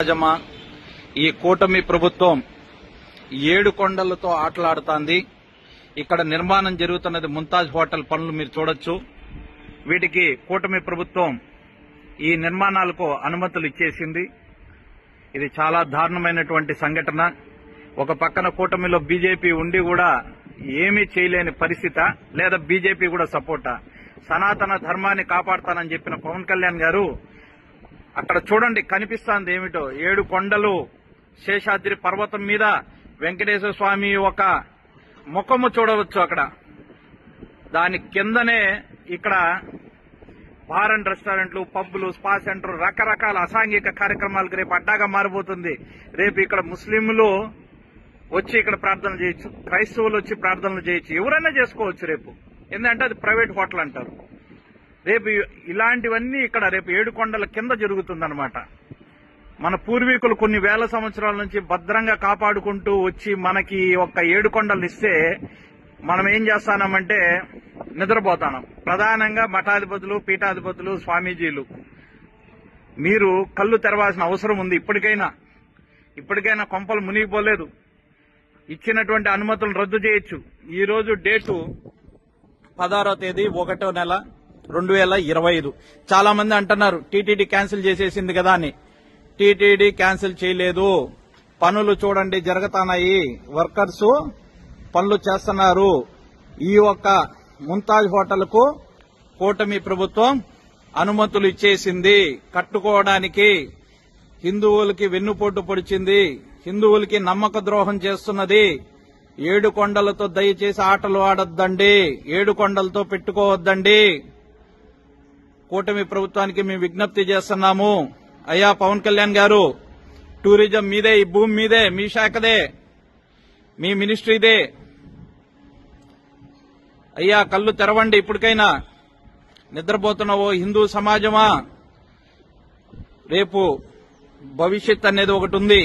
సమాజమా ఈ కూటమి ప్రభుత్వం 7 కొండలతో ఆటలాడుతోంది. ఇక్కడ నిర్మాణం జరుగుతున్నది ముంతాజ్ హోటల్ పనులు మీరు చూడొచ్చు. వీటికి కూటమి ప్రభుత్వం ఈ నిర్మాణాలకు అనుమతులు ఇచ్చేసింది. ఇది చాలా దారుణమైనటువంటి సంఘటన. ఒక పక్కన కూటమిలో బీజేపీ ఉండి కూడా ఏమీ చేయలేని పరిస్థితి, లేదా బీజేపీ కూడా సపోర్టా? సనాతన ధర్మాన్ని కాపాడతానని చెప్పిన పవన్ కళ్యాణ్ గారు అక్కడ చూడండి కనిపిస్తోంది ఏమిటో. 7 కొండలు, శేషాద్రి పర్వతం మీద వెంకటేశ్వర స్వామి ఒక ముఖము చూడవచ్చు. అక్కడ దాని కిందనే ఇక్కడ బార్ అండ్ రెస్టారెంట్లు, పబ్లు, స్పా సెంటర్, రకరకాల అసాంఘిక కార్యక్రమాలకు రేపు అడ్డాగా మారిపోతుంది. రేపు ఇక్కడ ముస్లింలు వచ్చి ఇక్కడ ప్రార్థనలు చేయొచ్చు, క్రైస్తవులు వచ్చి ప్రార్థనలు చేయొచ్చు, ఎవరైనా చేసుకోవచ్చు రేపు. ఎందుకంటే అది ప్రైవేట్ హోటల్ అంటారు. రేపు ఇలాంటివన్నీ ఇక్కడ రేపు 7 కొండల కింద జరుగుతుందన్నమాట. మన పూర్వీకులు కొన్ని వేల సంవత్సరాల నుంచి భద్రంగా కాపాడుకుంటూ వచ్చి మనకి ఒక 7 కొండలు ఇస్తే మనం ఏం చేస్తామంటే నిద్రపోతాం. ప్రధానంగా మఠాధిపతులు, పీఠాధిపతులు, స్వామీజీలు, మీరు కళ్ళు తెరవాల్సిన అవసరం ఉంది. ఇప్పటికైనా కొంపలు మునిగిపోలేదు. ఇచ్చినటువంటి అనుమతులను రద్దు చేయొచ్చు. ఈ రోజు డేటు 16వ తేదీ 1వ నెల 2025. చాలా మంది అంటున్నారు టీటీడీ క్యాన్సిల్ చేసేసింది కదా అని. టీటీడీ క్యాన్సిల్ చేయలేదు. పనులు చూడండి జరుగుతున్నాయి, వర్కర్స్ పనులు చేస్తున్నారు. ఈ ఒక్క ముంతాజ్ హోటల్ కు కూటమి ప్రభుత్వం అనుమతులు ఇచ్చేసింది. కట్టుకోవడానికి హిందువులకి వెన్నుపోటు పొడిచింది, హిందువులకి నమ్మక ద్రోహం చేస్తున్నది. 7 కొండలతో దయచేసి ఆటలు ఆడొద్దండి, 7 కొండలతో పెట్టుకోవద్దండి. కూటమి ప్రభుత్వానికి మేము విజ్ఞప్తి చేస్తున్నాము. అయ్యా పవన్ కళ్యాణ్ గారు, టూరిజం మీదే, ఈ భూమి మీదే, మీ శాఖదే, మీ మినిస్ట్రీదే. అయ్యా కళ్ళు తెరవండి. ఇప్పటికైనా నిద్రపోతున్న ఓ హిందూ సమాజమా, రేపు భవిష్యత్ అనేది ఒకటి ఉంది.